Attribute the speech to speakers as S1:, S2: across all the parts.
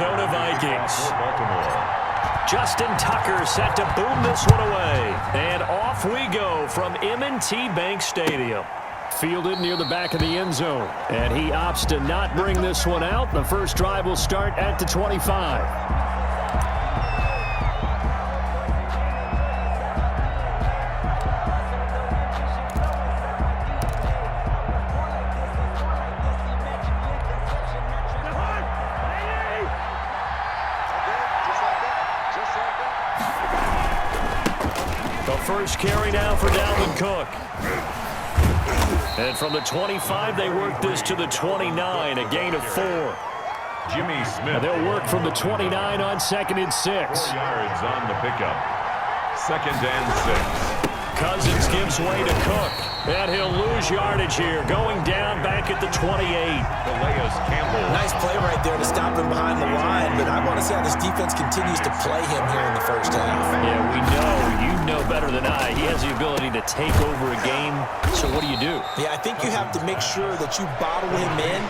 S1: Minnesota Vikings. Justin Tucker set to boom this one away. And off we go from M&T Bank Stadium. Fielded near the back of the end zone. And he opts to not bring this one out. The first drive will start at the 25. First carry now for Dalvin Cook. And from the 25, they work this to the 29, a gain of 4.
S2: Jimmy Smith.
S1: And they'll work from the 29 on 2nd and 6.
S2: 4 yards on the pickup. 2nd and 6.
S1: Cousins gives way to Cook. And he'll lose yardage here, going down back at the 28.
S2: Calais Campbell.
S3: Nice play right there to stop him behind the line, but I want to see how this defense continues to play him here in the first half.
S1: Yeah, we know. You know better than I. He has the ability to take over a game. So what do you do?
S3: Yeah, I think you have to make sure that you bottle him in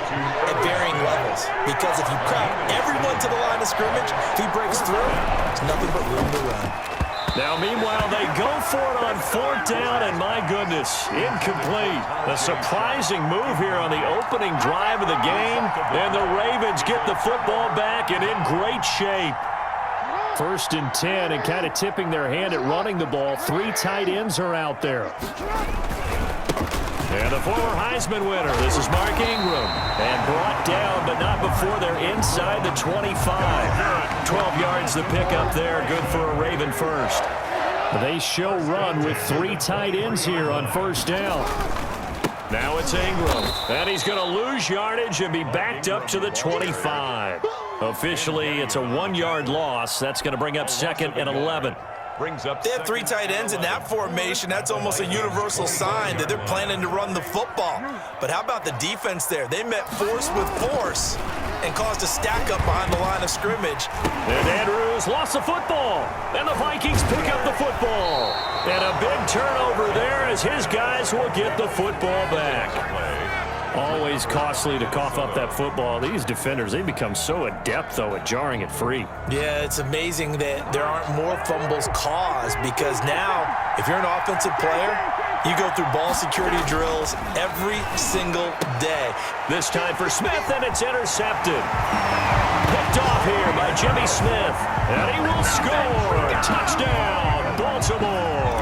S3: at varying levels. Because if you crowd everyone to the line of scrimmage, if he breaks through, there's nothing but room to run.
S1: Now, meanwhile, they go for it on 4th down, and my goodness, incomplete. A surprising move here on the opening drive of the game, and the Ravens get the football back and in great shape. 1st and 10, and kind of tipping their hand at running the ball. 3 tight ends are out there. And the former Heisman winner, this is Mark Ingram. And brought down, but not before they're inside the 25. 12 yards the pickup there, good for a Raven first. They show run with 3 tight ends here on 1st down. Now it's Ingram. And he's going to lose yardage and be backed up to the 25. Officially, it's a 1-yard loss. That's going to bring up 2nd and 11.
S3: They have 3 tight ends in that formation. That's almost a universal sign that they're planning to run the football. But how about the defense there? They met force with force and caused a stack up behind the line of scrimmage.
S1: And Andrews lost the football. And the Vikings pick up the football. And a big turnover there as his guys will get the football back. Always costly to cough up that football. These defenders, they become so adept, though, at jarring it free.
S3: Yeah, it's amazing that there aren't more fumbles caused because now, if you're an offensive player, you go through ball security drills every single day.
S1: This time for Smith, and it's intercepted. Picked off here by Jimmy Smith, and he will score. Touchdown, Baltimore.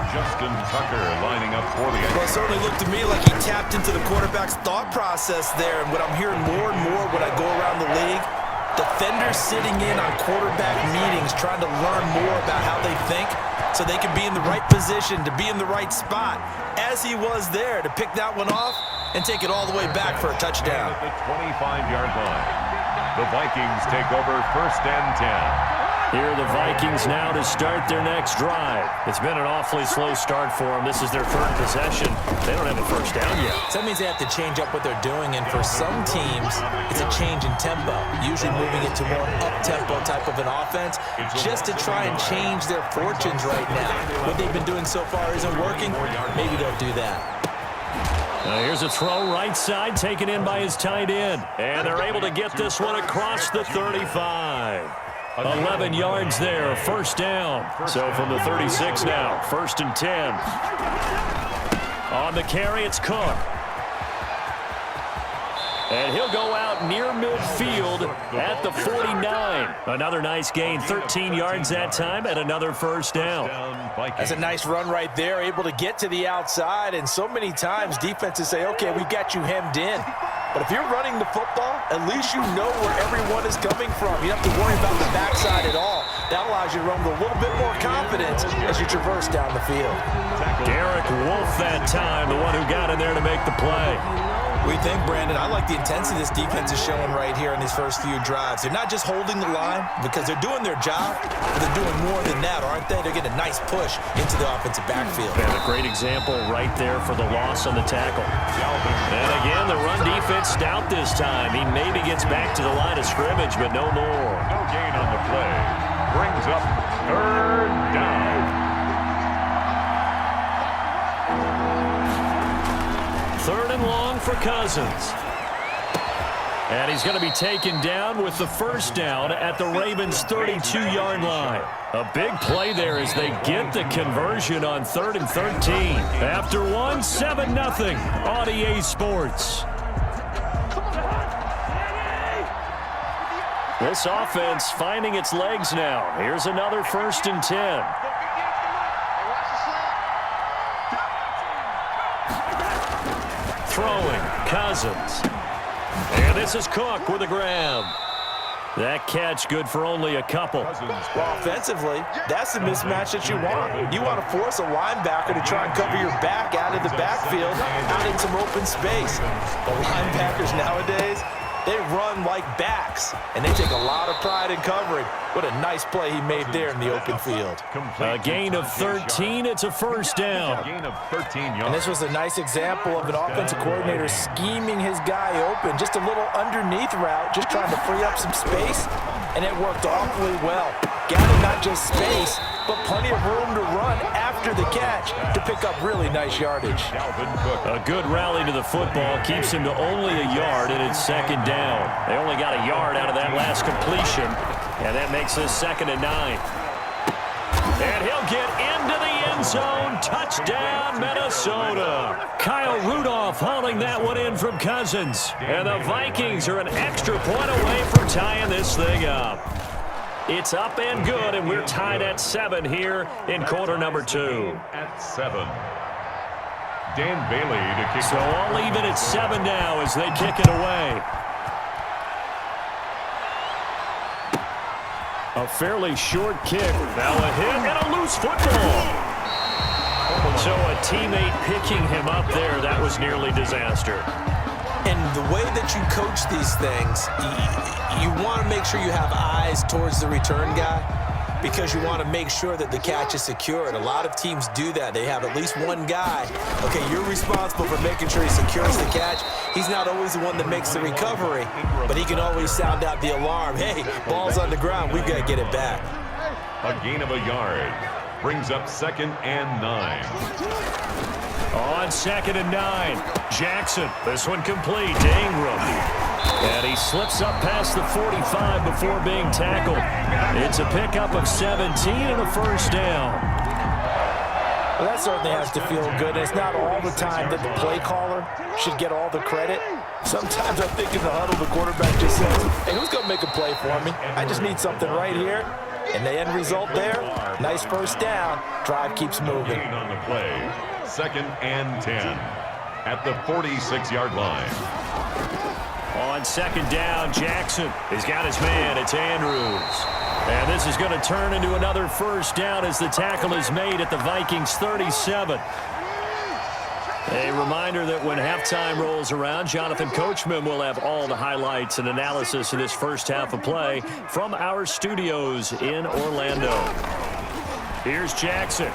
S2: Justin Tucker lining up for the end.
S3: Well, it certainly looked to me like he tapped into the quarterback's thought process there. And what I'm hearing more and more when I go around the league, defenders sitting in on quarterback meetings trying to learn more about how they think so they can be in the right position, to be in the right spot, as he was there to pick that one off and take it all the way back for a touchdown.
S2: At the 25-yard line, the Vikings take over 1st and 10.
S1: Here are the Vikings now to start their next drive. It's been an awfully slow start for them. This is their 3rd possession. They don't have a 1st down yet.
S3: So that means they have to change up what they're doing, and for some teams, it's a change in tempo, usually moving it to more up-tempo type of an offense just to try and change their fortunes right now. What they've been doing so far isn't working. Maybe they'll do that.
S1: Now here's a throw right side taken in by his tight end. And they're able to get this one across the 35. 11 yards there, 1st down. So from the 36 now, 1st and 10. On the carry, it's Cook. And he'll go out near midfield at the 49. Another nice gain, 13 yards that time, and another 1st down.
S3: That's a nice run right there, able to get to the outside. And so many times defenses say, okay, we got you hemmed in. But if you're running the football, at least you know where everyone is coming from. You don't have to worry about the backside at all. That allows you to run with a little bit more confidence as you traverse down the field.
S1: Derek Wolfe that time, the one who got in there to make the play.
S3: What do you think, Brandon? I like the intensity this defense is showing right here in these first few drives. They're not just holding the line because they're doing their job, but they're doing more than that, aren't they? They're getting a nice push into the offensive backfield.
S1: And a great example right there for the loss on the tackle. And again, the run defense stout this time. He maybe gets back to the line of scrimmage, but no more.
S2: No gain on the play. Brings up 3rd down.
S1: 3rd and long for Cousins. And he's going to be taken down with the first down at the Ravens' 32-yard line. A big play there as they get the conversion on 3rd and 13. After one, 7-0 on EA Sports. This offense finding its legs now. Here's another 1st and 10. Throwing, Cousins. And this is Cook with a grab. That catch good for only a couple.
S3: Well, offensively, that's the mismatch that you want. You want to force a linebacker to try and cover your back out of the backfield, out in some open space. The linebackers nowadays, they run like backs, and they take a lot of pride in covering. What a nice play he made there in the open field.
S1: A gain of 13. It's a first down.
S2: Gain of 13 yards.
S3: And this was a nice example of an offensive coordinator scheming his guy open. Just a little underneath route, just trying to free up some space, and it worked awfully well. Gathered not just space, but plenty of room to run after the catch to pick up really nice yardage.
S1: A good rally to the football keeps him to only a yard, and it's 2nd down. They only got a yard out of that last completion, and that makes this 2nd and 9. And he'll get into the end zone. Touchdown, Minnesota. Kyle Rudolph hauling that one in from Cousins. And the Vikings are an extra point away from tying this thing up. It's up and good, and we're tied at 7 here in quarter number 2.
S2: At 7. Dan Bailey to kick.
S1: So all even at 7 now as they kick it away. A fairly short kick. Now a hit and a loose football. So a teammate picking him up there, that was nearly disaster.
S3: And the way that you coach these things, you want to make sure you have eyes towards the return guy because you want to make sure that the catch is secured. A lot of teams do that. They have at least one guy. Okay, you're responsible for making sure he secures the catch. He's not always the one that makes the recovery, but he can always sound out the alarm. Hey, ball's on the ground. We've got to get it back.
S2: A gain of a yard. Brings up 2nd and 9.
S1: On 2nd and 9, Jackson. This one complete to Ingram. And he slips up past the 45 before being tackled. It's a pickup of 17 and a first down.
S3: Well, that certainly has to feel good. It's not all the time that the play caller should get all the credit. Sometimes I think in the huddle, the quarterback just says, hey, who's going to make a play for me? I just need something right here. And the end result there, nice first down. Drive keeps moving.
S2: On the play, 2nd and 10 at the 46-yard line.
S1: On 2nd down, Jackson. He's got his man. It's Andrews. And this is going to turn into another first down as the tackle is made at the Vikings' 37. A reminder that when halftime rolls around, Jonathan Coachman will have all the highlights and analysis of this first half of play from our studios in Orlando. Here's Jackson.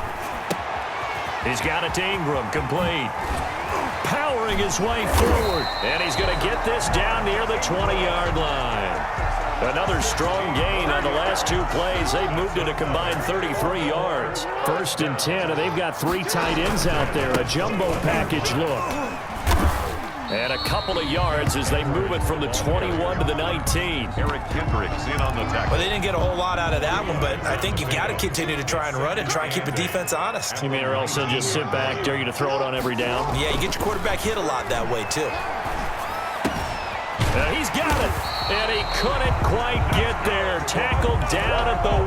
S1: He's got it to Ingram, complete. Powering his way forward, and he's going to get this down near the 20-yard line. Another strong gain on the last 2 plays. They've moved it a combined 33 yards. 1st and 10, and they've got 3 tight ends out there. A jumbo package look. And a couple of yards as they move it from the 21 to the 19.
S2: Eric Kendricks in on the tackle.
S3: Well, they didn't get a whole lot out of that one, but I think you've got to continue to try and run and try and keep the defense honest.
S1: You mean or else they'll just sit back, dare you to throw it on every down?
S3: Yeah, you get your quarterback hit a lot that way, too.
S1: He's got it, and he couldn't quite get there. Tackled down at the 1.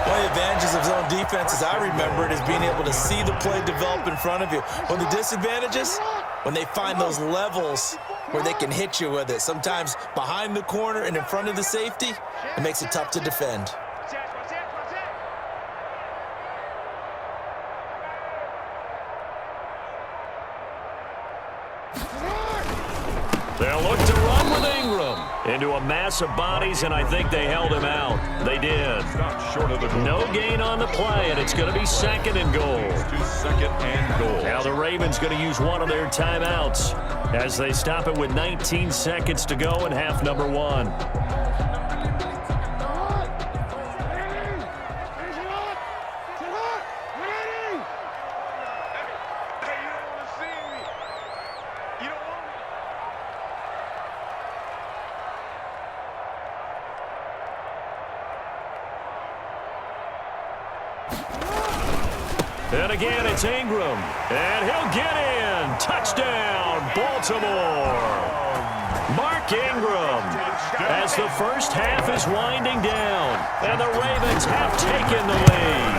S3: One of the advantages of zone defense, as I remember it, is being able to see the play develop in front of you. One of the disadvantages, when they find those levels where they can hit you with it, sometimes behind the corner and in front of the safety, it makes it tough to defend.
S1: They'll look to run with Ingram into a mass of bodies, and I think they held him out. They did. No gain on the play, and it's going to be 2nd and goal.
S2: 2nd and goal.
S1: Now the Ravens going to use one of their timeouts as they stop it with 19 seconds to go in half number 1. And again, it's Ingram. And he'll get in. Touchdown, Baltimore. Mark Ingram, as the first half is winding down, and the Ravens have taken the lead.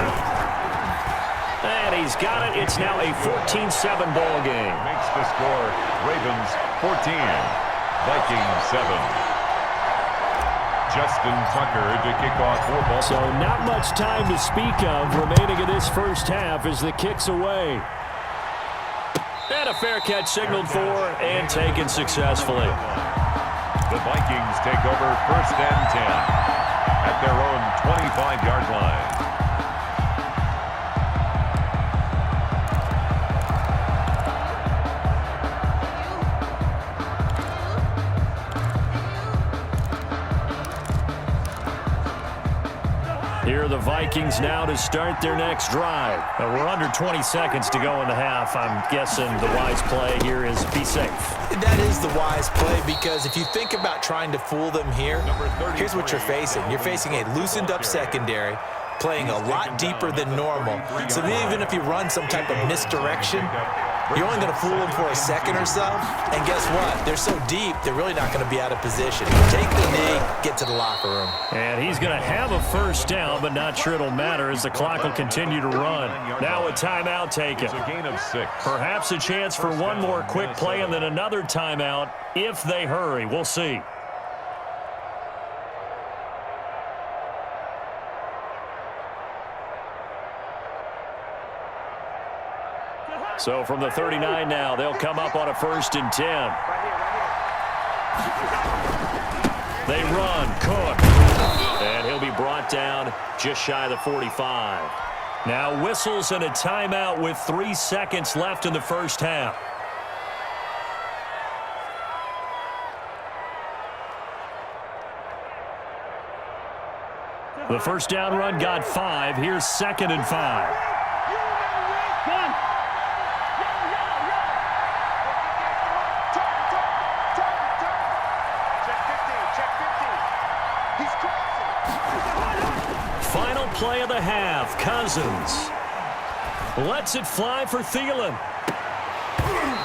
S1: And he's got it. It's now a 14-7 ball game.
S2: Makes the score Ravens 14, Vikings 7. Justin Tucker to kick off for Baltimore.
S1: So not much time to speak of remaining in this first half as the kick's away. And a fair catch signaled for and taken successfully.
S2: The Vikings take over 1st and 10 at their own 25-yard line.
S1: Here are the Vikings now to start their next drive. We're under 20 seconds to go in the half. I'm guessing the wise play here is be safe.
S3: That is the wise play, because if you think about trying to fool them here, here's what you're facing. You're facing a loosened up secondary, playing a lot deeper than normal. So even if you run some type of misdirection, you're only going to fool them for a second or so. And guess what? They're so deep, they're really not going to be out of position. Take the knee, get to the locker room.
S1: And he's going to have a first down, but not sure it'll matter as the clock will continue to run. Now a timeout taken.
S2: It's a gain of 6.
S1: Perhaps a chance for one more quick play and then another timeout if they hurry. We'll see. So from the 39 now, they'll come up on a 1st and 10. They run, Cook. And he'll be brought down just shy of the 45. Now whistles and a timeout with 3 seconds left in the first half. The first down run got 5. Here's 2nd and 5. Final play of the half. Cousins lets it fly for Thielen.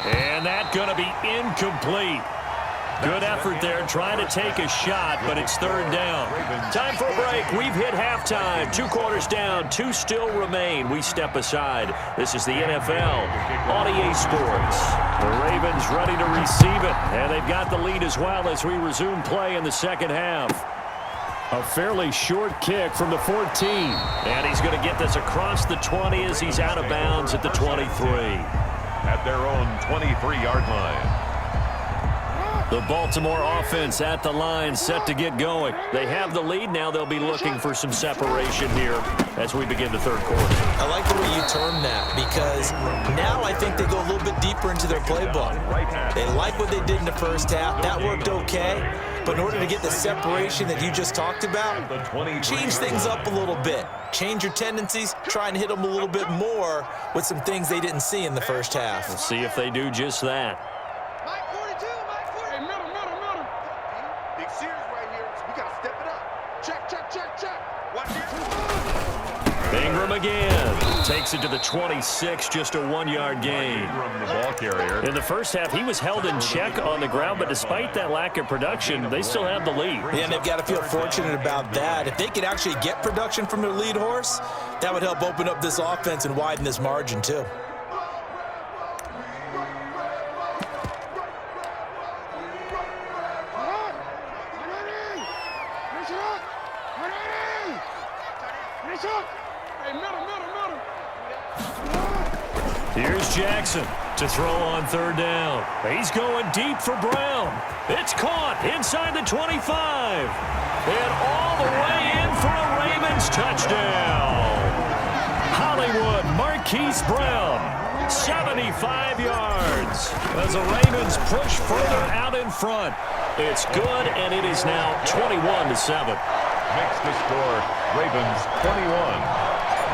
S1: And that's going to be incomplete. Good effort there trying to take a shot, but it's 3rd down. Time for a break. We've hit halftime. 2 quarters down. 2 still remain. We step aside. This is the NFL on EA Sports. The Ravens ready to receive it, and they've got the lead as well as we resume play in the second half. A fairly short kick from the 14. And he's going to get this across the 20 as he's out of bounds at the 23.
S2: At their own 23-yard line.
S1: The Baltimore offense at the line, set to get going. They have the lead. Now they'll be looking for some separation here as we begin the 3rd quarter.
S3: I like the way you term that, because now I think they go a little bit deeper into their playbook. They like what they did in the first half. That worked okay. But in order to get the separation that you just talked about, change things up a little bit. Change your tendencies, try and hit them a little bit more with some things they didn't see in the first half.
S1: We'll see if they do just that. Ingram again. Takes it to the 26, just a 1-yard gain.
S2: Ingram, the ball carrier.
S1: In the first half, he was held in check on the ground, but despite that lack of production, they still have the lead.
S3: Yeah, and they've got to feel fortunate about that. If they could actually get production from their lead horse, that would help open up this offense and widen this margin too.
S1: Here's Jackson to throw on 3rd down. He's going deep for Brown. It's caught inside the 25. And all the way in for a Ravens touchdown. Hollywood Marquise Brown, 75 yards. As the Ravens push further out in front. It's good, and it is now 21-7.
S2: Makes the score Ravens 21,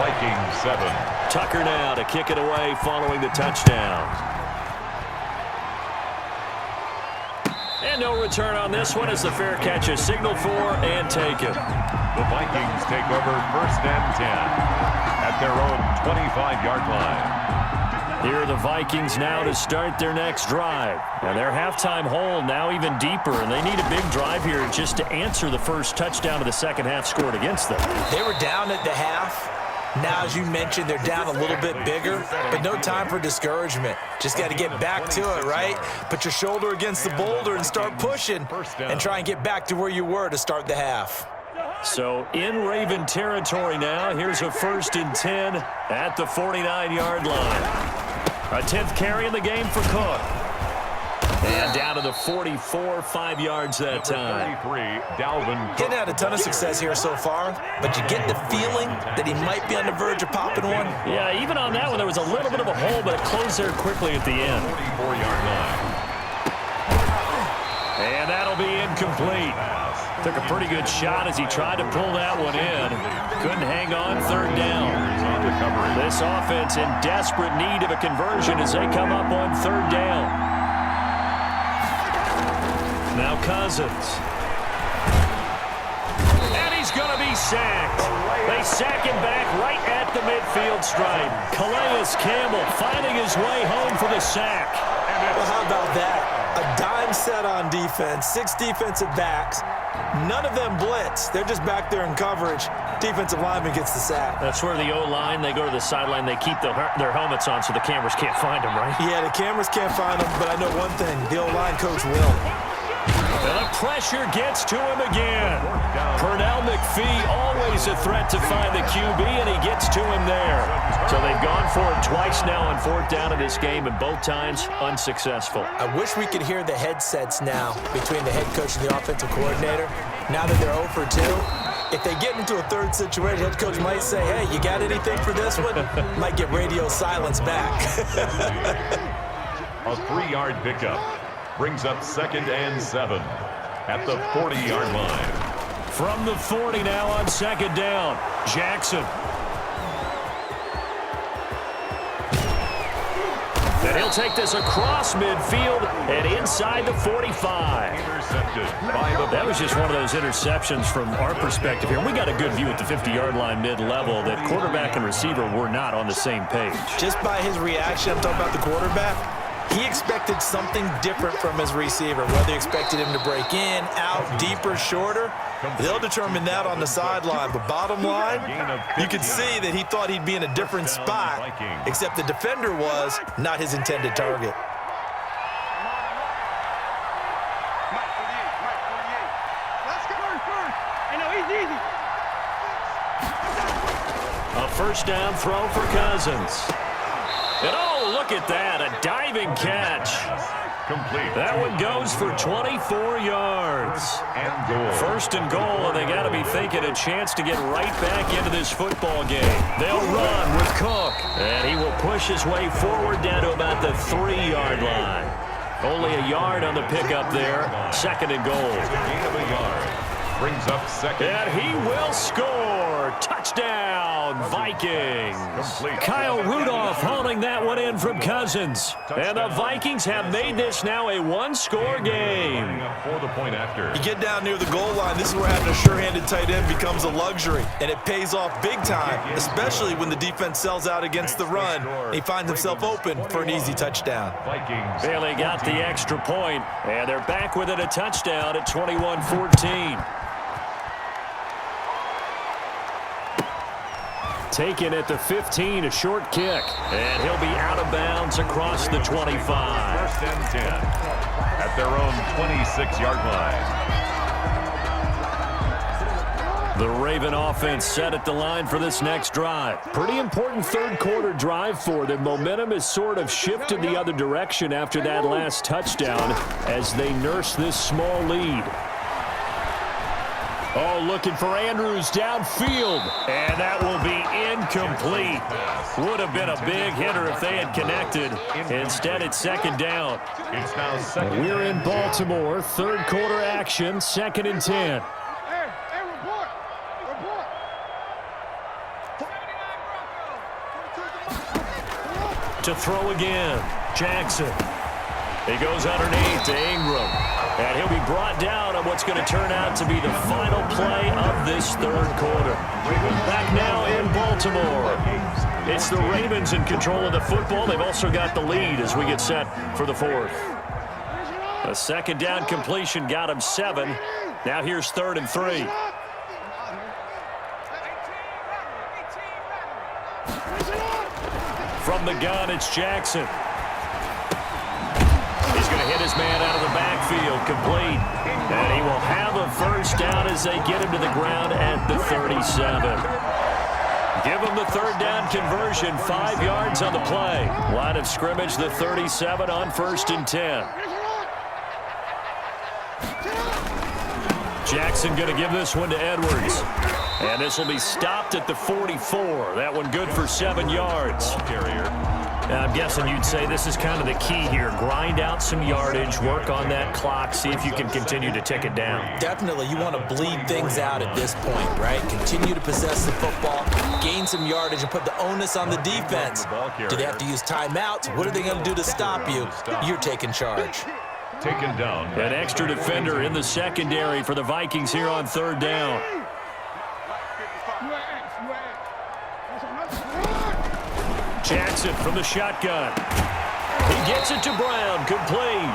S2: Vikings 7.
S1: Tucker now to kick it away following the touchdown. And no return on this one as the fair catch is signaled for and taken.
S2: The Vikings take over 1st and 10 at their own 25-yard line.
S1: Here are the Vikings now to start their next drive. And their halftime hole now even deeper, and they need a big drive here just to answer the first touchdown of the second half scored against them.
S3: They were down at the half. Now, as you mentioned, they're down a little bit bigger, but no time for discouragement. Just got to get back to it, right? Put your shoulder against the boulder and start pushing and try and get back to where you were to start the half.
S1: So in Raven territory now, here's a 1st and 10 at the 49-yard line. A 10th carry in the game for Cook. And down to the 44, 5 yards that time.
S2: 33, Dalvin Cook.
S3: Getting had a ton of success here so far, but you get the feeling that he might be on the verge of popping one.
S1: Yeah, even on that one, there was a little bit of a hole, but it closed there quickly at the end.
S2: 44-yard line.
S1: And that'll be incomplete. Took a pretty good shot as he tried to pull that one in. Couldn't hang on 3rd down. This offense in desperate need of a conversion as they come up on 3rd down. Now Cousins. And he's going to be sacked. They sack him back right at the midfield stripe. Calais Campbell finding his way home for the sack.
S3: Well, how about that? A dime set on defense, 6 defensive backs. None of them blitz. They're just back there in coverage. Defensive lineman gets the sack.
S1: That's where the O-line, they go to the sideline, they keep their helmets on so the cameras can't find them, right?
S3: Yeah, the cameras can't find them, but I know one thing. The O-line coach will.
S1: And the pressure gets to him again. Pernell McPhee always a threat to find the QB, and he gets to him there. So they've gone for it twice now on 4th down in this game, and both times unsuccessful.
S3: I wish we could hear the headsets now between the head coach and the offensive coordinator. Now that they're 0 for 2, if they get into a 3rd situation, head coach might say, hey, you got anything for this one? Might get radio silence back.
S2: A 3-yard pickup brings up 2nd and 7 at the 40-yard line.
S1: From the 40 now on 2nd down, Jackson. And he'll take this across midfield and inside the 45.
S2: Intercepted by the
S1: That was just one of those interceptions from our perspective here. We got a good view at the 50-yard line mid-level that quarterback and receiver were not on the same page.
S3: Just by his reaction, I'm talking about the quarterback, he expected something different from his receiver. Whether he expected him to break in, out, deeper, shorter, they'll determine that on the sideline. But bottom line, you could see that he thought he'd be in a different spot, except the defender was not his intended target.
S1: A 1st down throw for Cousins. And oh, look at that, a diving catch.
S2: complete.
S1: That one goes for 24 yards.
S2: And goal.
S1: 1st and goal, and they got to be thinking a chance to get right back into this football game. They'll run with Cook, and he will push his way forward down to about the 3-yard line. Only a yard on the pickup there. 2nd and goal.
S2: Gain of a yard. Brings up 2nd.
S1: And he will score. Touchdown, Vikings.
S2: Complete.
S1: Kyle Rudolph holding that one in from Cousins. And the Vikings have made this now a one-score game.
S2: For the point after.
S3: You get down near the goal line, this is where having a sure-handed tight end becomes a luxury. And it pays off big time, especially when the defense sells out against the run. He finds himself open for an easy touchdown.
S2: Vikings.
S1: Bailey got the extra point, and they're back with it, a touchdown at 21-14. Taken at the 15, a short kick. And he'll be out of bounds across the 25.
S2: 1st and 10 at their own 26-yard line.
S1: The Raven offense set at the line for this next drive. Pretty important third-quarter drive for them. Momentum has sort of shifted the other direction after that last touchdown as they nurse this small lead. Oh, looking for Andrews downfield, and that will be incomplete. Would have been a big hitter if they had connected. Instead, it's 2nd down.
S2: It's now 2nd.
S1: We're in Baltimore, third-quarter action, 2nd and 10. To throw again, Jackson. He goes underneath to Ingram. And he'll be brought down on what's going to turn out to be the final play of this third quarter. Back now in Baltimore. It's the Ravens in control of the football. They've also got the lead as we get set for the fourth. A second down completion got him 7. Now here's 3rd and 3. From the gun, it's Jackson. He's going to hit his man out of the backfield, complete. And he will have a first down as they get him to the ground at the 37. Give him the third down conversion, 5 yards on the play. Line of scrimmage, the 37 on 1st and 10. Jackson going to give this one to Edwards. And this will be stopped at the 44. That one good for 7 yards.
S4: I'm guessing you'd say this is kind of the key here. Grind out some yardage, work on that clock, see if you can continue to tick it down.
S3: Definitely, you want to bleed things out at this point, right? Continue to possess the football, gain some yardage, and put the onus on the defense. Do they have to use timeouts? What are they going to do to stop you? You're taking charge.
S2: Taken down.
S1: An extra defender in the secondary for the Vikings here on 3rd down. Jackson from the shotgun. He gets it to Brown, complete.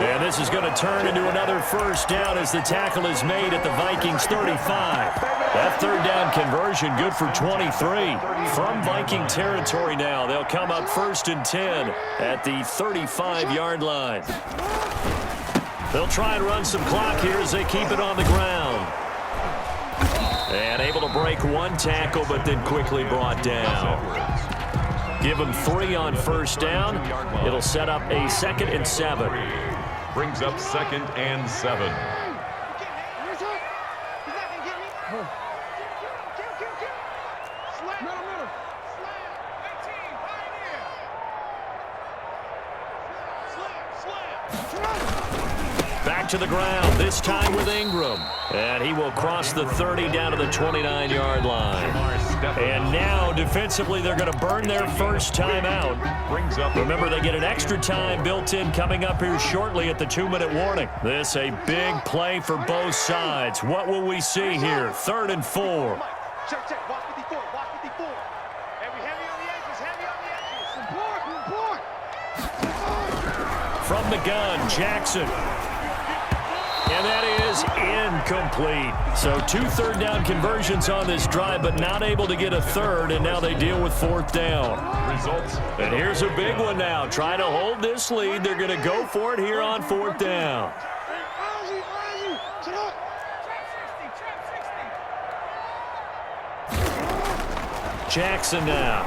S1: And this is going to turn into another first down as the tackle is made at the Vikings 35. That third down conversion good for 23. From Viking territory now, they'll come up 1st and 10 at the 35-yard line. They'll try and run some clock here as they keep it on the ground. And able to break one tackle, but then quickly brought down. Give them 3 on first down. It'll set up a 2nd and 7.
S2: Brings up 2nd and 7.
S1: Back to the ground, this time with Ingram. And he will cross the 30 down to the 29-yard line. And now, defensively, they're going to burn their first time out. Remember, they get an extra time built in coming up here shortly at the 2-minute warning. This a big play for both sides. What will we see here? 3rd and 4.
S5: Check, check. Watch 54. Watch 54. And we heavy on the edges. Heavy on the edges. Support.
S1: From the gun, Jackson. And that is incomplete. So 2 third down conversions on this drive, but not able to get a third, and now they deal with 4th down.
S2: Results.
S1: And here's a big one now. Trying to hold this lead. They're going to go for it here on 4th down. Jackson now.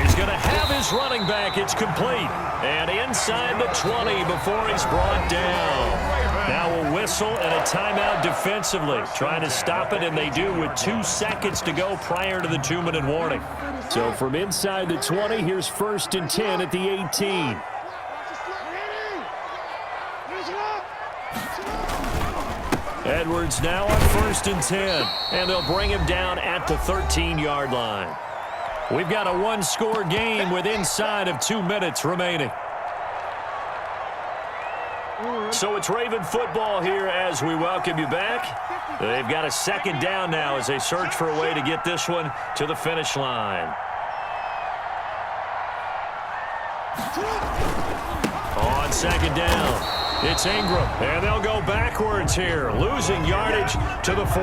S1: He's going to have his running back. It's complete. And inside the 20 before he's brought down. Now a whistle and a timeout defensively. Trying to stop it, and they do with 2 seconds to go prior to the 2-minute warning. So from inside the 20, here's 1st and 10 at the 18. Edwards now on 1st and 10. And they'll bring him down at the 13-yard line. We've got a 1-score game with inside of 2 minutes remaining. So it's Raven football here as we welcome you back. They've got a 2nd down now as they search for a way to get this one to the finish line. On 2nd down. It's Ingram, and they'll go backwards here, losing yardage to the 14.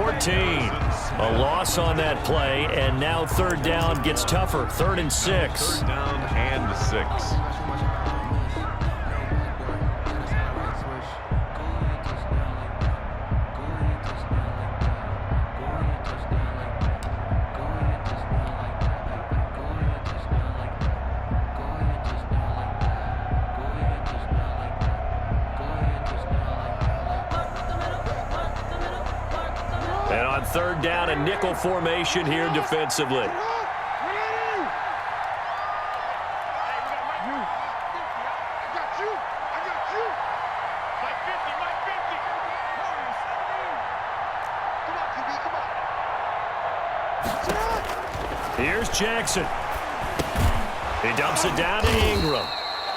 S1: A loss on that play, and now 3rd down gets tougher, 3rd and 6.
S2: 3rd down and 6.
S1: And on 3rd down, a nickel formation here defensively. Here's Jackson. He dumps it down to Ingram.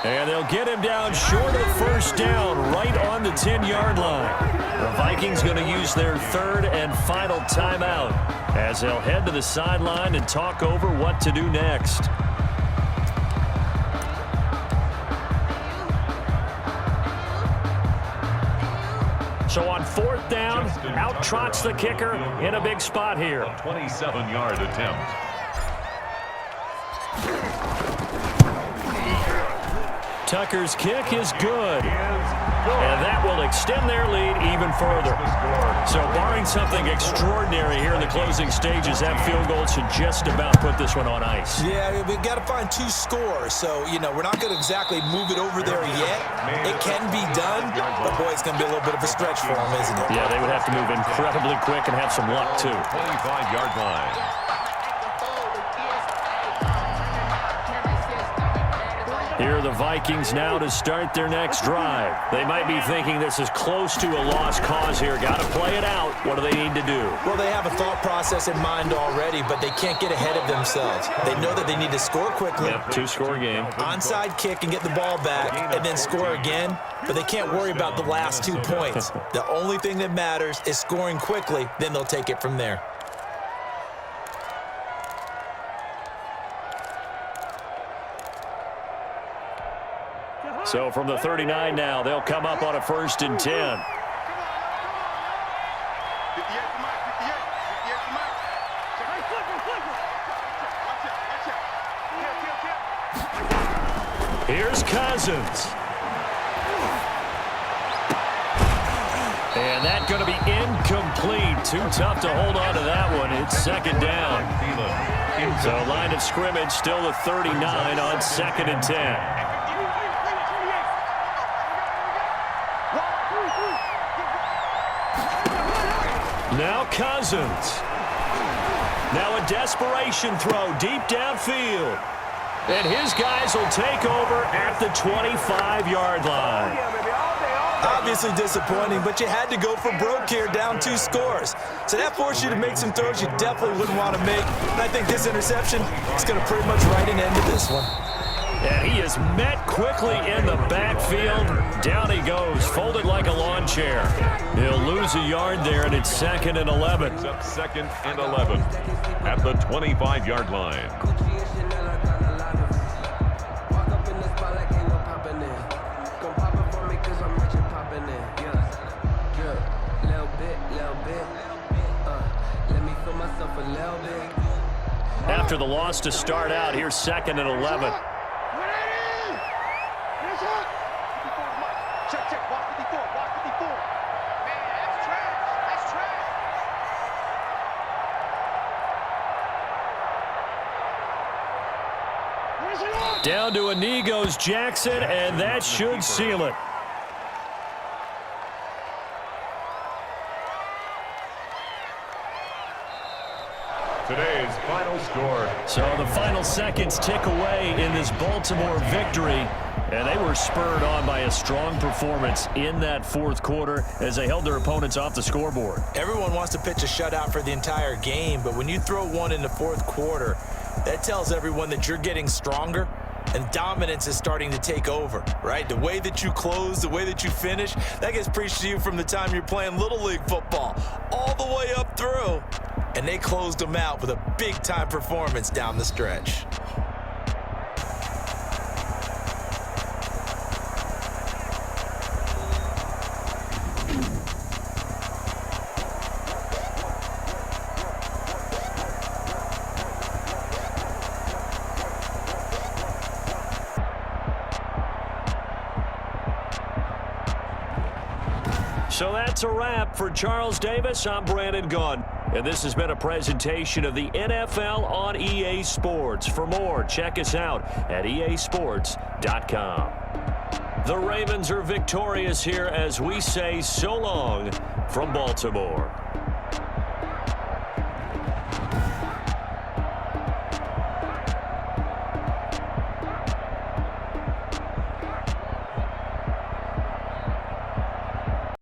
S1: And they'll get him down short of first down, right on the 10-yard line. The Vikings going to use their third and final timeout as they'll head to the sideline and talk over what to do next. So on fourth down, out trots the kicker in a big spot here.
S2: 27-yard attempt.
S1: Tucker's kick is good. And that will extend their lead even further. So barring something extraordinary here in the closing stages, that field goal should just about put this one on ice.
S3: Yeah, we've got to find 2 scores. So, we're not going to exactly move it over there yet. It can be done, but boy, it's going to be a little bit of a stretch for them, isn't it?
S1: Yeah, they would have to move incredibly quick and have some luck, too.
S2: 25-yard line.
S1: Here are the Vikings now to start their next drive. They might be thinking this is close to a lost cause here. Got to play it out. What do they need to do?
S3: Well, they have a thought process in mind already, but they can't get ahead of themselves. They know that they need to score quickly.
S1: Yep, 2-score game.
S3: Onside kick and get the ball back and then score again, but they can't worry about the last 2 points. The only thing that matters is scoring quickly, then they'll take it from there.
S1: So from the 39 now, they'll come up on a 1st and 10. Here's Cousins. And that's going to be incomplete. Too tough to hold on to that one. It's 2nd down. So line of scrimmage still the 39 on 2nd and 10. Now Cousins. Now a desperation throw deep downfield. And his guys will take over at the 25-yard line.
S3: Obviously disappointing, but you had to go for broke here, down 2 scores. So that forced you to make some throws you definitely wouldn't want to make. And I think this interception is going to pretty much write an end to this one.
S1: And he is met quickly in the backfield. Down he goes, folded like a lawn chair. He'll lose a yard there, and it's 2nd and 11.
S2: It's up 2nd and 11 at the 25-yard line.
S1: After the loss to start out, here's 2nd and 11. Down to a knee goes Jackson, and that should seal it.
S2: Today's final score.
S1: So the final seconds tick away in this Baltimore victory. And they were spurred on by a strong performance in that 4th quarter as they held their opponents off the scoreboard.
S3: Everyone wants to pitch a shutout for the entire game, but when you throw one in the 4th quarter, that tells everyone that you're getting stronger and dominance is starting to take over, right? The way that you close, the way that you finish, that gets preached to you from the time you're playing Little League football all the way up through. And they closed them out with a big-time performance down the stretch.
S1: So that's a wrap for Charles Davis. I'm Brandon Gunn. And this has been a presentation of the NFL on EA Sports. For more, check us out at easports.com. The Ravens are victorious here as we say so long from Baltimore.